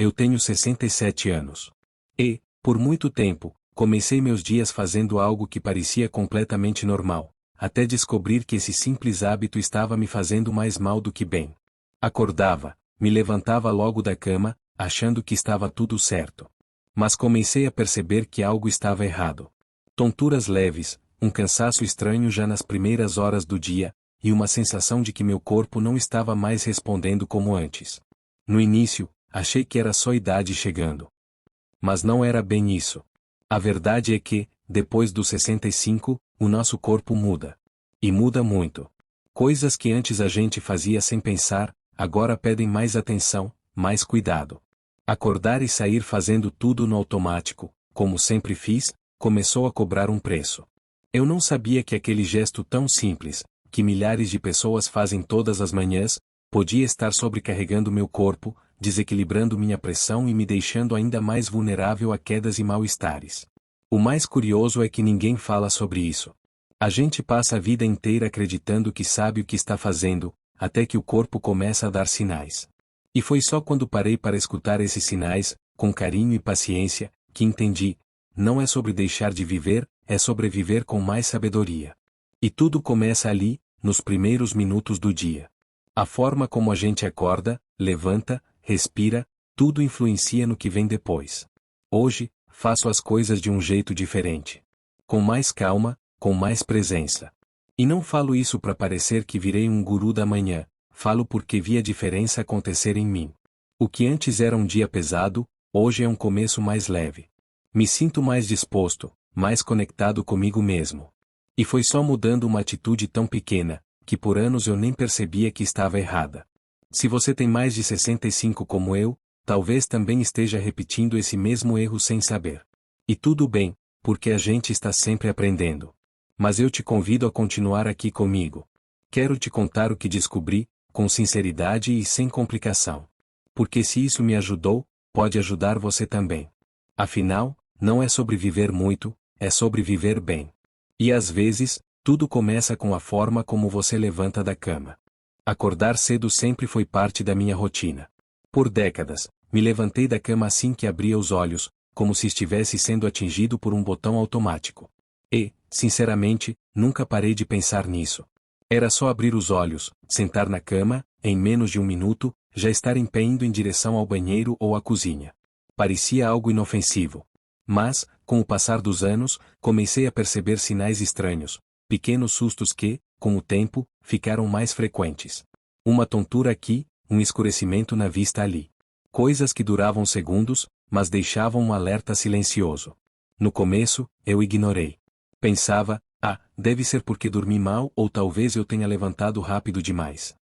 Eu tenho 67 anos. E, por muito tempo, comecei meus dias fazendo algo que parecia completamente normal, até descobrir que esse simples hábito estava me fazendo mais mal do que bem. Acordava, me levantava logo da cama, achando que estava tudo certo. Mas comecei a perceber que algo estava errado. Tonturas leves, um cansaço estranho já nas primeiras horas do dia, e uma sensação de que meu corpo não estava mais respondendo como antes. No início, achei que era só idade chegando. Mas não era bem isso. A verdade é que, depois dos 65, o nosso corpo muda. E muda muito. Coisas que antes a gente fazia sem pensar, agora pedem mais atenção, mais cuidado. Acordar e sair fazendo tudo no automático, como sempre fiz, começou a cobrar um preço. Eu não sabia que aquele gesto tão simples, que milhares de pessoas fazem todas as manhãs, podia estar sobrecarregando meu corpo, desequilibrando minha pressão e me deixando ainda mais vulnerável a quedas e mal-estares. O mais curioso é que ninguém fala sobre isso. A gente passa a vida inteira acreditando que sabe o que está fazendo, até que o corpo começa a dar sinais. E foi só quando parei para escutar esses sinais, com carinho e paciência, que entendi: não é sobre deixar de viver, é sobre viver com mais sabedoria. E tudo começa ali, nos primeiros minutos do dia. A forma como a gente acorda, levanta, respira, tudo influencia no que vem depois. Hoje, faço as coisas de um jeito diferente. Com mais calma, com mais presença. E não falo isso para parecer que virei um guru da manhã, falo porque vi a diferença acontecer em mim. O que antes era um dia pesado, hoje é um começo mais leve. Me sinto mais disposto, mais conectado comigo mesmo. E foi só mudando uma atitude tão pequena, que por anos eu nem percebia que estava errada. Se você tem mais de 65 como eu, talvez também esteja repetindo esse mesmo erro sem saber. E tudo bem, porque a gente está sempre aprendendo. Mas eu te convido a continuar aqui comigo. Quero te contar o que descobri, com sinceridade e sem complicação. Porque se isso me ajudou, pode ajudar você também. Afinal, não é sobre viver muito, é sobre viver bem. E às vezes, tudo começa com a forma como você levanta da cama. Acordar cedo sempre foi parte da minha rotina. Por décadas, me levantei da cama assim que abria os olhos, como se estivesse sendo atingido por um botão automático. E, sinceramente, nunca parei de pensar nisso. Era só abrir os olhos, sentar na cama, em menos de um minuto, já estar em pé indo em direção ao banheiro ou à cozinha. Parecia algo inofensivo. Mas, com o passar dos anos, comecei a perceber sinais estranhos, pequenos sustos que, com o tempo, ficaram mais frequentes. Uma tontura aqui, um escurecimento na vista ali. Coisas que duravam segundos, mas deixavam um alerta silencioso. No começo, eu ignorei. Pensava: deve ser porque dormi mal ou talvez eu tenha levantado rápido demais.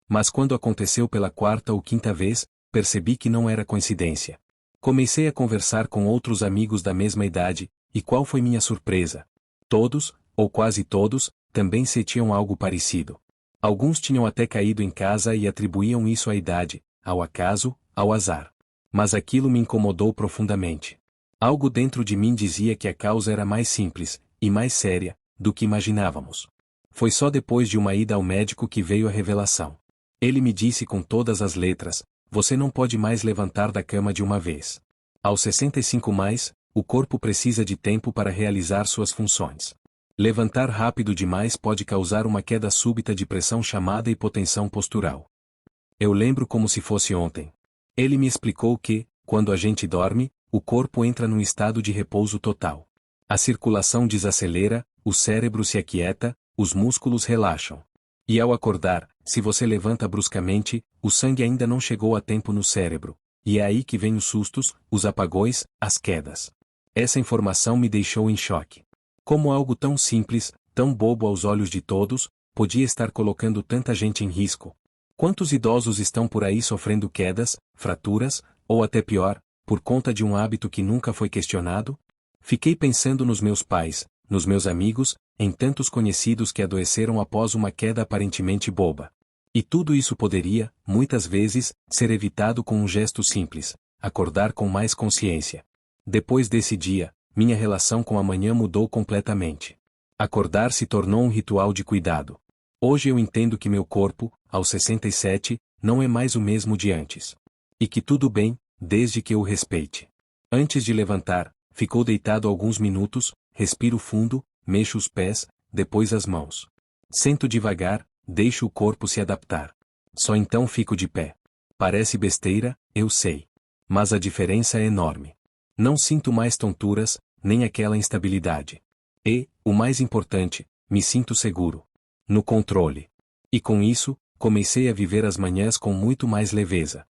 Mas quando aconteceu pela quarta ou quinta vez, percebi que não era coincidência. Comecei a conversar com outros amigos da mesma idade, e qual foi minha surpresa? Todos, ou quase todos, também sentiam algo parecido. Alguns tinham até caído em casa e atribuíam isso à idade, ao acaso, ao azar. Mas aquilo me incomodou profundamente. Algo dentro de mim dizia que a causa era mais simples, e mais séria, do que imaginávamos. Foi só depois de uma ida ao médico que veio a revelação. Ele me disse com todas as letras: você não pode mais levantar da cama de uma vez. Aos 65 mais, o corpo precisa de tempo para realizar suas funções. Levantar rápido demais pode causar uma queda súbita de pressão chamada hipotensão postural. Eu lembro como se fosse ontem. Ele me explicou que, quando a gente dorme, o corpo entra num estado de repouso total. A circulação desacelera, o cérebro se aquieta, os músculos relaxam. E ao acordar, se você levanta bruscamente, o sangue ainda não chegou a tempo no cérebro. E é aí que vem os sustos, os apagões, as quedas. Essa informação me deixou em choque. Como algo tão simples, tão bobo aos olhos de todos, podia estar colocando tanta gente em risco. Quantos idosos estão por aí sofrendo quedas, fraturas, ou até pior, por conta de um hábito que nunca foi questionado? Fiquei pensando nos meus pais, nos meus amigos, em tantos conhecidos que adoeceram após uma queda aparentemente boba. E tudo isso poderia, muitas vezes, ser evitado com um gesto simples: acordar com mais consciência. Depois desse dia, minha relação com a manhã mudou completamente. Acordar se tornou um ritual de cuidado. Hoje eu entendo que meu corpo, aos 67, não é mais o mesmo de antes. E que tudo bem, desde que o respeite. Antes de levantar, ficou deitado alguns minutos, respiro fundo, mexo os pés, depois as mãos. Sento devagar, deixo o corpo se adaptar. Só então fico de pé. Parece besteira, eu sei. Mas a diferença é enorme. Não sinto mais tonturas, nem aquela instabilidade. E, o mais importante, me sinto seguro. No controle. E com isso, comecei a viver as manhãs com muito mais leveza.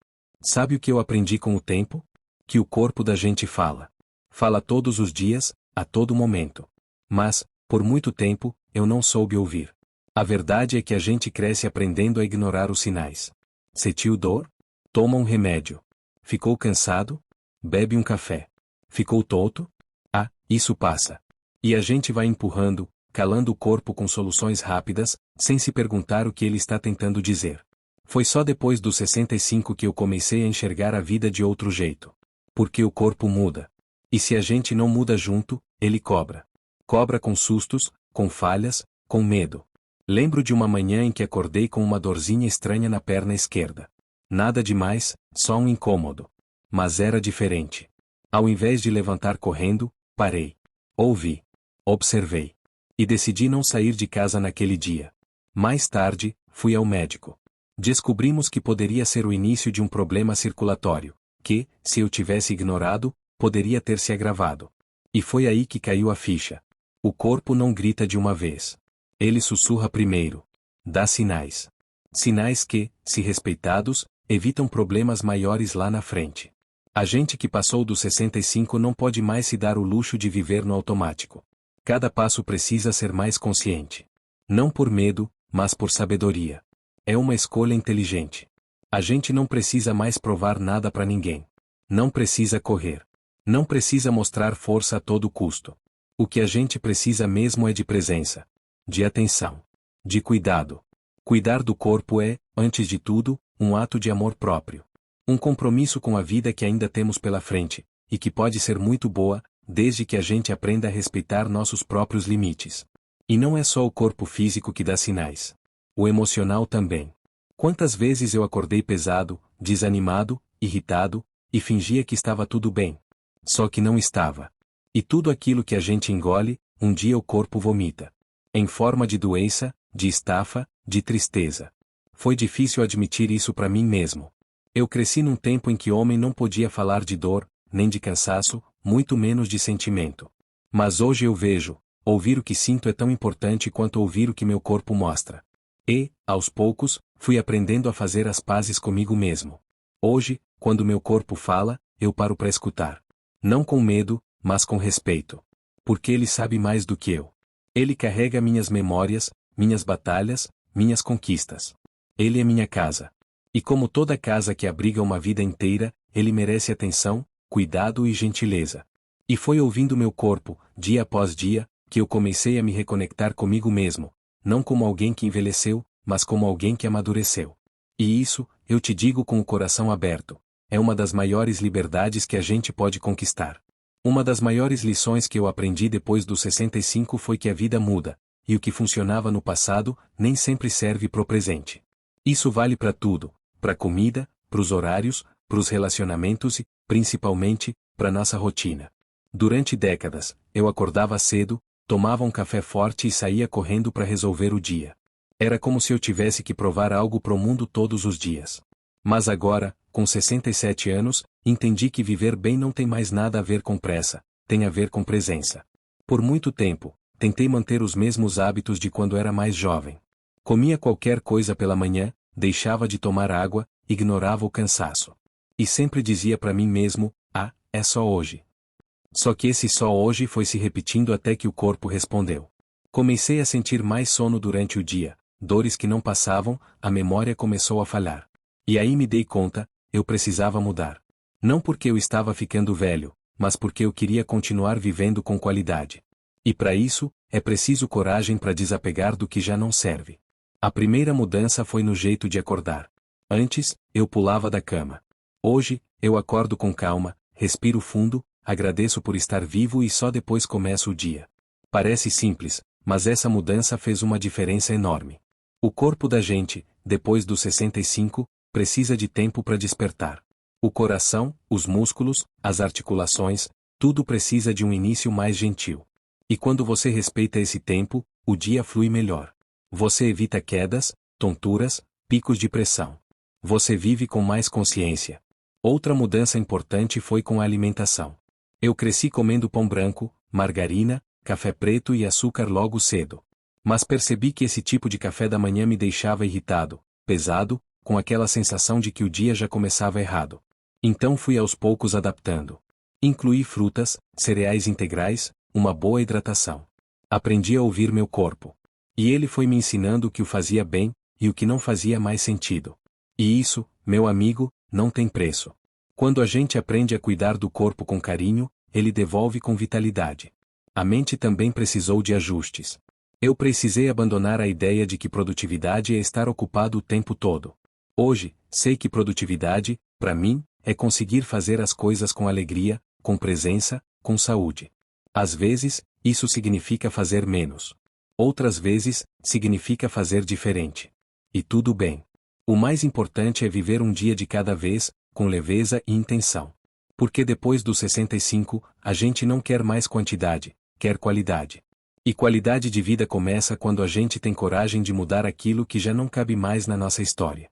Sabe o que eu aprendi com o tempo? Que o corpo da gente fala. Fala todos os dias, a todo momento. Mas, por muito tempo, eu não soube ouvir. A verdade é que a gente cresce aprendendo a ignorar os sinais. Sentiu dor? Toma um remédio. Ficou cansado? Bebe um café. Ficou tonto? Ah, isso passa. E a gente vai empurrando, calando o corpo com soluções rápidas, sem se perguntar o que ele está tentando dizer. Foi só depois dos 65 que eu comecei a enxergar a vida de outro jeito. Porque o corpo muda. E se a gente não muda junto, ele cobra. Cobra com sustos, com falhas, com medo. Lembro de uma manhã em que acordei com uma dorzinha estranha na perna esquerda. Nada demais, só um incômodo. Mas era diferente. Ao invés de levantar correndo, parei. Ouvi. Observei. E decidi não sair de casa naquele dia. Mais tarde, fui ao médico. Descobrimos que poderia ser o início de um problema circulatório, que, se eu tivesse ignorado, poderia ter se agravado. E foi aí que caiu a ficha. O corpo não grita de uma vez. Ele sussurra primeiro. Dá sinais. Sinais que, se respeitados, evitam problemas maiores lá na frente. A gente que passou dos 65 não pode mais se dar o luxo de viver no automático. Cada passo precisa ser mais consciente. Não por medo, mas por sabedoria. É uma escolha inteligente. A gente não precisa mais provar nada para ninguém. Não precisa correr. Não precisa mostrar força a todo custo. O que a gente precisa mesmo é de presença. De atenção. De cuidado. Cuidar do corpo é, antes de tudo, um ato de amor próprio. Um compromisso com a vida que ainda temos pela frente, e que pode ser muito boa, desde que a gente aprenda a respeitar nossos próprios limites. E não é só o corpo físico que dá sinais. O emocional também. Quantas vezes eu acordei pesado, desanimado, irritado, e fingia que estava tudo bem. Só que não estava. E tudo aquilo que a gente engole, um dia o corpo vomita. Em forma de doença, de estafa, de tristeza. Foi difícil admitir isso para mim mesmo. Eu cresci num tempo em que homem não podia falar de dor, nem de cansaço, muito menos de sentimento. Mas hoje eu vejo, ouvir o que sinto é tão importante quanto ouvir o que meu corpo mostra. E, aos poucos, fui aprendendo a fazer as pazes comigo mesmo. Hoje, quando meu corpo fala, eu paro para escutar. Não com medo, mas com respeito. Porque ele sabe mais do que eu. Ele carrega minhas memórias, minhas batalhas, minhas conquistas. Ele é minha casa. E como toda casa que abriga uma vida inteira, ele merece atenção, cuidado e gentileza. E foi ouvindo meu corpo, dia após dia, que eu comecei a me reconectar comigo mesmo, não como alguém que envelheceu, mas como alguém que amadureceu. E isso, eu te digo com o coração aberto, é uma das maiores liberdades que a gente pode conquistar. Uma das maiores lições que eu aprendi depois dos 65 foi que a vida muda, e o que funcionava no passado, nem sempre serve pro presente. Isso vale para tudo, para comida, pros horários, pros relacionamentos e, principalmente, para nossa rotina. Durante décadas, eu acordava cedo, tomava um café forte e saía correndo para resolver o dia. Era como se eu tivesse que provar algo pro mundo todos os dias. Mas agora, com 67 anos, entendi que viver bem não tem mais nada a ver com pressa, tem a ver com presença. Por muito tempo, tentei manter os mesmos hábitos de quando era mais jovem. Comia qualquer coisa pela manhã, deixava de tomar água, ignorava o cansaço. E sempre dizia para mim mesmo, é só hoje. Só que esse só hoje foi se repetindo até que o corpo respondeu. Comecei a sentir mais sono durante o dia, dores que não passavam, a memória começou a falhar. E aí me dei conta, eu precisava mudar. Não porque eu estava ficando velho, mas porque eu queria continuar vivendo com qualidade. E para isso, é preciso coragem para desapegar do que já não serve. A primeira mudança foi no jeito de acordar. Antes, eu pulava da cama. Hoje, eu acordo com calma, respiro fundo, agradeço por estar vivo e só depois começo o dia. Parece simples, mas essa mudança fez uma diferença enorme. O corpo da gente, depois dos 65, precisa de tempo para despertar. O coração, os músculos, as articulações, tudo precisa de um início mais gentil. E quando você respeita esse tempo, o dia flui melhor. Você evita quedas, tonturas, picos de pressão. Você vive com mais consciência. Outra mudança importante foi com a alimentação. Eu cresci comendo pão branco, margarina, café preto e açúcar logo cedo. Mas percebi que esse tipo de café da manhã me deixava irritado, pesado, com aquela sensação de que o dia já começava errado. Então fui aos poucos adaptando. Incluí frutas, cereais integrais, uma boa hidratação. Aprendi a ouvir meu corpo. E ele foi me ensinando o que o fazia bem, e o que não fazia mais sentido. E isso, meu amigo, não tem preço. Quando a gente aprende a cuidar do corpo com carinho, ele devolve com vitalidade. A mente também precisou de ajustes. Eu precisei abandonar a ideia de que produtividade é estar ocupado o tempo todo. Hoje, sei que produtividade, para mim, é conseguir fazer as coisas com alegria, com presença, com saúde. Às vezes, isso significa fazer menos. Outras vezes, significa fazer diferente. E tudo bem. O mais importante é viver um dia de cada vez, com leveza e intenção. Porque depois dos 65, a gente não quer mais quantidade, quer qualidade. E qualidade de vida começa quando a gente tem coragem de mudar aquilo que já não cabe mais na nossa história.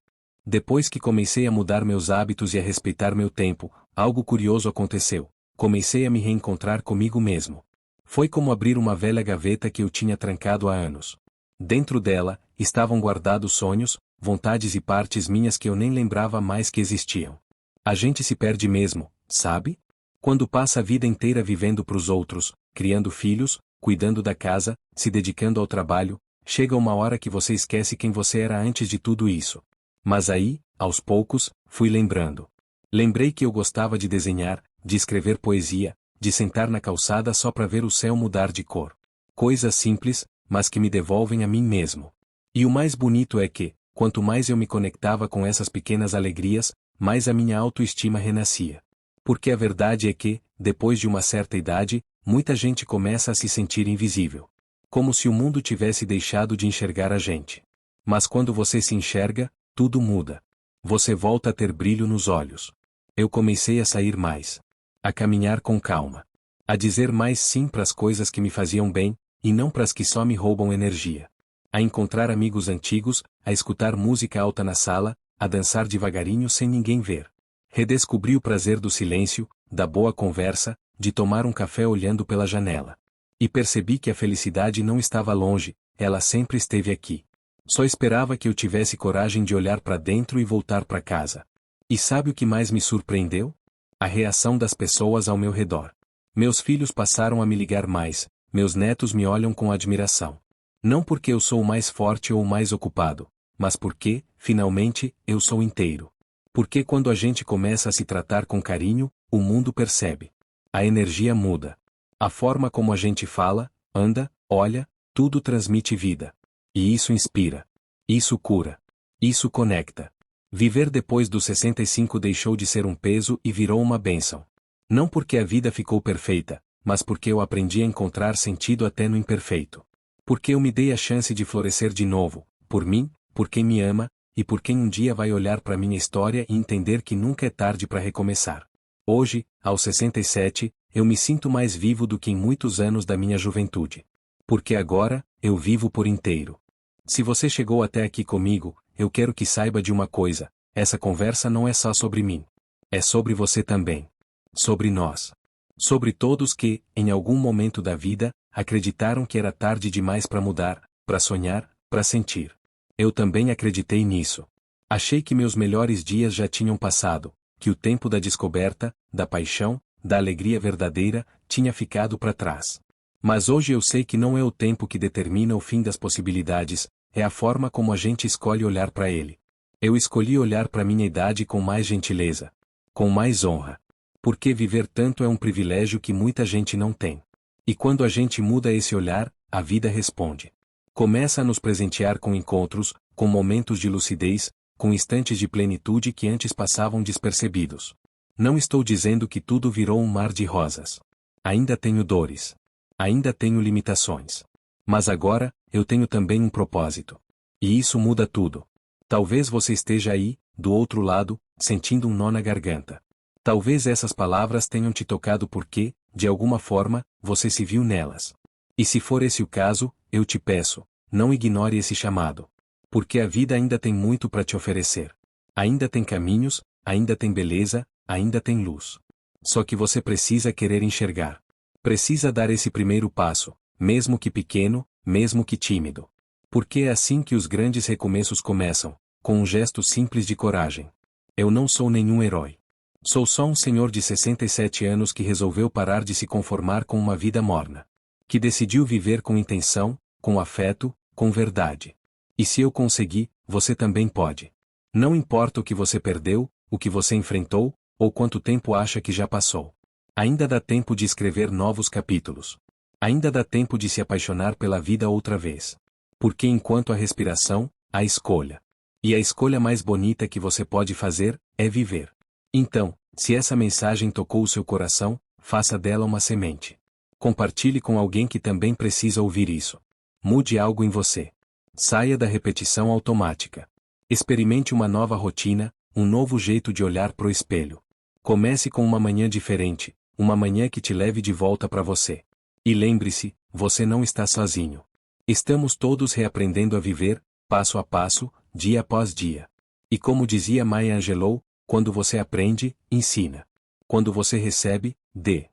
Depois que comecei a mudar meus hábitos e a respeitar meu tempo, algo curioso aconteceu. Comecei a me reencontrar comigo mesmo. Foi como abrir uma velha gaveta que eu tinha trancado há anos. Dentro dela, estavam guardados sonhos, vontades e partes minhas que eu nem lembrava mais que existiam. A gente se perde mesmo, sabe? Quando passa a vida inteira vivendo para os outros, criando filhos, cuidando da casa, se dedicando ao trabalho, chega uma hora que você esquece quem você era antes de tudo isso. Mas aí, aos poucos, fui lembrando. Lembrei que eu gostava de desenhar, de escrever poesia, de sentar na calçada só para ver o céu mudar de cor. Coisas simples, mas que me devolvem a mim mesmo. E o mais bonito é que, quanto mais eu me conectava com essas pequenas alegrias, mais a minha autoestima renascia. Porque a verdade é que, depois de uma certa idade, muita gente começa a se sentir invisível. Como se o mundo tivesse deixado de enxergar a gente. Mas quando você se enxerga, tudo muda. Você volta a ter brilho nos olhos. Eu comecei a sair mais. A caminhar com calma. A dizer mais sim para as coisas que me faziam bem, e não para as que só me roubam energia. A encontrar amigos antigos, a escutar música alta na sala, a dançar devagarinho sem ninguém ver. Redescobri o prazer do silêncio, da boa conversa, de tomar um café olhando pela janela. E percebi que a felicidade não estava longe, ela sempre esteve aqui. Só esperava que eu tivesse coragem de olhar para dentro e voltar para casa. E sabe o que mais me surpreendeu? A reação das pessoas ao meu redor. Meus filhos passaram a me ligar mais, meus netos me olham com admiração. Não porque eu sou o mais forte ou o mais ocupado, mas porque, finalmente, eu sou inteiro. Porque quando a gente começa a se tratar com carinho, o mundo percebe. A energia muda. A forma como a gente fala, anda, olha, tudo transmite vida. E isso inspira. Isso cura. Isso conecta. Viver depois dos 65 deixou de ser um peso e virou uma bênção. Não porque a vida ficou perfeita, mas porque eu aprendi a encontrar sentido até no imperfeito. Porque eu me dei a chance de florescer de novo, por mim, por quem me ama, e por quem um dia vai olhar para minha história e entender que nunca é tarde para recomeçar. Hoje, aos 67, eu me sinto mais vivo do que em muitos anos da minha juventude. Porque agora, eu vivo por inteiro. Se você chegou até aqui comigo, eu quero que saiba de uma coisa: essa conversa não é só sobre mim. É sobre você também. Sobre nós. Sobre todos que, em algum momento da vida, acreditaram que era tarde demais para mudar, para sonhar, para sentir. Eu também acreditei nisso. Achei que meus melhores dias já tinham passado, que o tempo da descoberta, da paixão, da alegria verdadeira, tinha ficado para trás. Mas hoje eu sei que não é o tempo que determina o fim das possibilidades, é a forma como a gente escolhe olhar para ele. Eu escolhi olhar para minha idade com mais gentileza, com mais honra. Porque viver tanto é um privilégio que muita gente não tem. E quando a gente muda esse olhar, a vida responde. Começa a nos presentear com encontros, com momentos de lucidez, com instantes de plenitude que antes passavam despercebidos. Não estou dizendo que tudo virou um mar de rosas. Ainda tenho dores. Ainda tenho limitações. Mas agora, eu tenho também um propósito. E isso muda tudo. Talvez você esteja aí, do outro lado, sentindo um nó na garganta. Talvez essas palavras tenham te tocado porque, de alguma forma, você se viu nelas. E se for esse o caso, eu te peço, não ignore esse chamado. Porque a vida ainda tem muito para te oferecer. Ainda tem caminhos, ainda tem beleza, ainda tem luz. Só que você precisa querer enxergar. Precisa dar esse primeiro passo, mesmo que pequeno, mesmo que tímido. Porque é assim que os grandes recomeços começam, com um gesto simples de coragem. Eu não sou nenhum herói. Sou só um senhor de 67 anos que resolveu parar de se conformar com uma vida morna. Que decidiu viver com intenção, com afeto, com verdade. E se eu consegui, você também pode. Não importa o que você perdeu, o que você enfrentou, ou quanto tempo acha que já passou. Ainda dá tempo de escrever novos capítulos. Ainda dá tempo de se apaixonar pela vida outra vez. Porque enquanto a respiração, a escolha. E a escolha mais bonita que você pode fazer, é viver. Então, se essa mensagem tocou o seu coração, faça dela uma semente. Compartilhe com alguém que também precisa ouvir isso. Mude algo em você. Saia da repetição automática. Experimente uma nova rotina, um novo jeito de olhar pro espelho. Comece com uma manhã diferente, uma manhã que te leve de volta para você. E lembre-se, você não está sozinho. Estamos todos reaprendendo a viver, passo a passo, dia após dia. E como dizia Maya Angelou, quando você aprende, ensina. Quando você recebe, dê.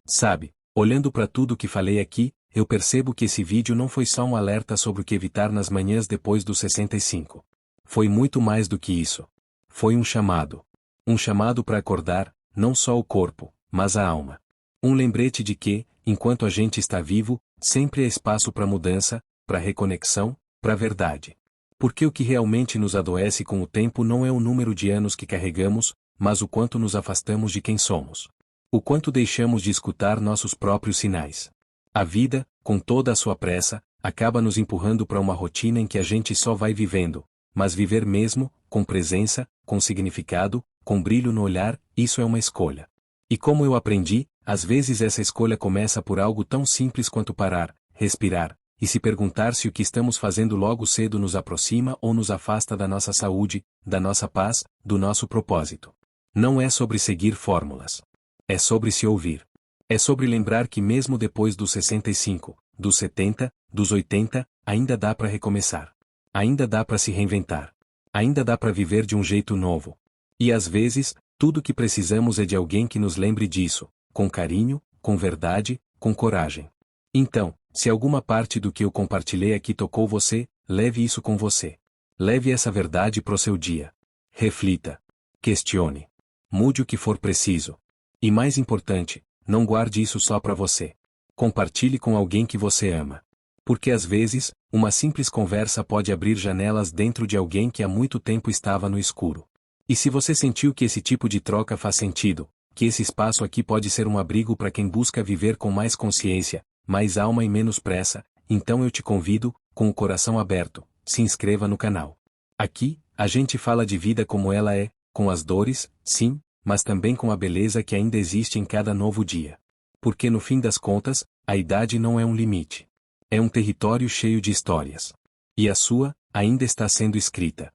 Sabe, olhando para tudo que falei aqui, eu percebo que esse vídeo não foi só um alerta sobre o que evitar nas manhãs depois dos 65. Foi muito mais do que isso. Foi um chamado. Um chamado para acordar, não só o corpo, mas a alma. Um lembrete de que, enquanto a gente está vivo, sempre há espaço para mudança, para reconexão, para verdade. Porque o que realmente nos adoece com o tempo não é o número de anos que carregamos, mas o quanto nos afastamos de quem somos. O quanto deixamos de escutar nossos próprios sinais. A vida, com toda a sua pressa, acaba nos empurrando para uma rotina em que a gente só vai vivendo, mas viver mesmo, com presença, com significado, com brilho no olhar, isso é uma escolha. E como eu aprendi, às vezes essa escolha começa por algo tão simples quanto parar, respirar, e se perguntar se o que estamos fazendo logo cedo nos aproxima ou nos afasta da nossa saúde, da nossa paz, do nosso propósito. Não é sobre seguir fórmulas. É sobre se ouvir. É sobre lembrar que mesmo depois dos 65, dos 70, dos 80, ainda dá para recomeçar. Ainda dá para se reinventar. Ainda dá para viver de um jeito novo. E às vezes, tudo o que precisamos é de alguém que nos lembre disso, com carinho, com verdade, com coragem. Então, se alguma parte do que eu compartilhei aqui tocou você, leve isso com você. Leve essa verdade pro seu dia. Reflita. Questione. Mude o que for preciso. E mais importante, não guarde isso só para você. Compartilhe com alguém que você ama. Porque às vezes, uma simples conversa pode abrir janelas dentro de alguém que há muito tempo estava no escuro. E se você sentiu que esse tipo de troca faz sentido, que esse espaço aqui pode ser um abrigo para quem busca viver com mais consciência, mais alma e menos pressa, então eu te convido, com o coração aberto, se inscreva no canal. Aqui, a gente fala de vida como ela é, com as dores, sim, mas também com a beleza que ainda existe em cada novo dia. Porque no fim das contas, a idade não é um limite. É um território cheio de histórias. E a sua, ainda está sendo escrita.